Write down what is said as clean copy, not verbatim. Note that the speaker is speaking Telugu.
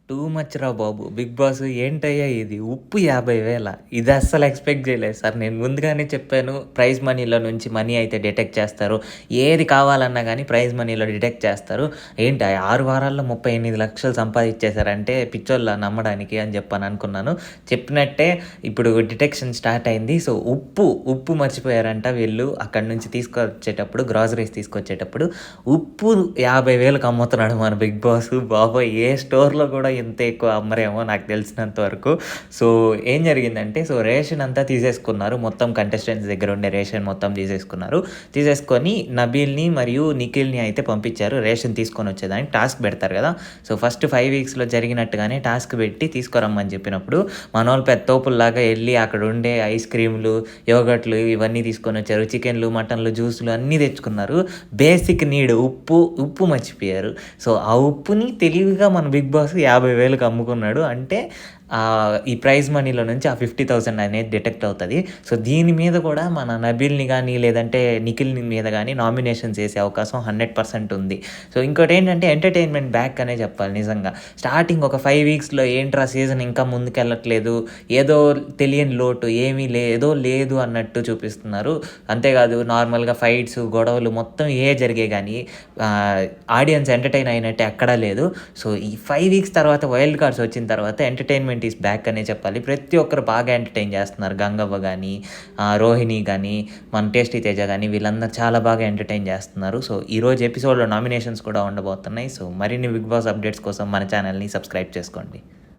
టూ మచ్ రా బాబు! 'బిగ్ బాస్' ఏంటయ్యా ఇది? ఉప్పు 50,000 ఇది అస్సలు ఎక్స్‌పెక్ట్ చేయలేదు సార్. నేను ముందుగానే చెప్పాను. ప్రైజ్ మనీలో నుంచి మనీ అయితే డిడక్ట్ చేస్తారు. ఏది కావాలన్నా గానీ ప్రైజ్ మనీలో డిడక్ట్ చేస్తారు. ఏంటి 6 వారాల్లో 38,00,000 సంపాదిచ్చేసారంటే పిచ్చోళ్ళా నమ్మడానికి అని చెప్పని అనుకున్నాను. చెప్పినట్టే ఇప్పుడు డిటెక్షన్ స్టార్ట్ అయింది. సో, ఉప్పు మర్చిపోయారంట వీళ్ళు. అక్కడి నుంచి తీసుకొచ్చేటప్పుడు గ్రోసరీస్ తీసుకొచ్చేటప్పుడు ఉప్పు 50,000కి అమ్ముతున్నాడు మన 'బిగ్ బాస్'. బాబోయ్! ఏ స్టోర్‌లో కూడా ఇంత ఎక్కువ అమ్మరేమో నాకు తెలిసినంత వరకు. సో, ఏం జరిగిందంటే రేషన్ అంతా తీసేసుకున్నారు. మొత్తం కంటెస్టెంట్స్ దగ్గర ఉండే రేషన్ మొత్తం తీసేసుకున్నారు. తీసేసుకొని నబీల్‌ని మరియు నిఖిల్‌ని అయితే పంపించారు. రేషన్ తీసుకొనొచ్చేదానికి టాస్క్ పెడతారు కదా! సో, ఫస్ట్ 5 వీక్స్‌లో జరిగినట్టుగానే టాస్క్ పెట్టి తీసుకురమ్మని చెప్పినప్పుడు మనోళ్ళు పెద్ద తోపుల్లాగా ఎళ్లి అక్కడ ఉండే ఐస్ క్రీమ్‌లు, యోగర్ట్‌లు ఇవన్నీ తీసుకొనొచ్చారు. చికెన్‌లు, మటన్‌లు, జ్యూస్‌లు అన్నీ తెచ్చుకున్నారు. బేసిక్ నీడ్ ఉప్పు మర్చిపోయారు. సో, ఆ ఉప్పుని తెలివిగా మన 'బిగ్ బాస్' 50,000కి అమ్ముకున్నాడు. అంటే ఈ ప్రైజ్ మనీలో నుంచి ఆ 50,000 అనేది డిడక్ట్ అవుతది. సో, దీని మీద కూడా మన నబీల్‌ని గానీ, లేదంటే నిఖిల్‌ని మీద గానీ నామినేషన్స్ ఏసే అవకాశం 100% ఉంది. సో, ఇంకోటేంటంటే ఎంటర్‌టైన్‌మెంట్ బ్యాక్ అనే చెప్పాలి నిజంగా. స్టార్టింగ్ ఒక 5 వీక్స్‌లో ఏంట్రా సీజన్ ఇంకా ముందుకెళ్ళట్లేదు, ఏదో తెలియని లోటు ఏమీ ఏదో లేదు అన్నట్టు చూపిస్తున్నారు. అంతేకాదు నార్మల్‌గా ఫైట్స్, గొడవలు మొత్తం జరిగాయి గానీ ఆడియన్స్ ఎంటర్‌టైన్ అయినట్టు ఎక్కడా లేదు. సో, ఈ 5 వీక్స్ తర్వాత వైల్డ్ కార్డ్స్ వచ్చిన తర్వాత ఎంటర్‌టైన్‌మెంట్ ఈస్ బ్యాక్ అనే చెప్పాలి. ప్రతి ఒక్కరు బాగా ఎంటర్‌టైన్ చేస్తున్నారు. గంగవ్వ గానీ, రోహిణి గానీ, మన టేస్టీ తేజ గానీ వీళ్ళందరూ చాలా బాగా ఎంటర్‌టైన్ చేస్తున్నారు. సో, ఈరోజు ఎపిసోడ్‌లో నామినేషన్స్ కూడా ఉండబోతున్నాయి. సో, మరిన్ని 'బిగ్ బాస్' అప్డేట్స్ కోసం మన ఛానల్‌ని సబ్స్క్రైబ్ చేసుకోండి.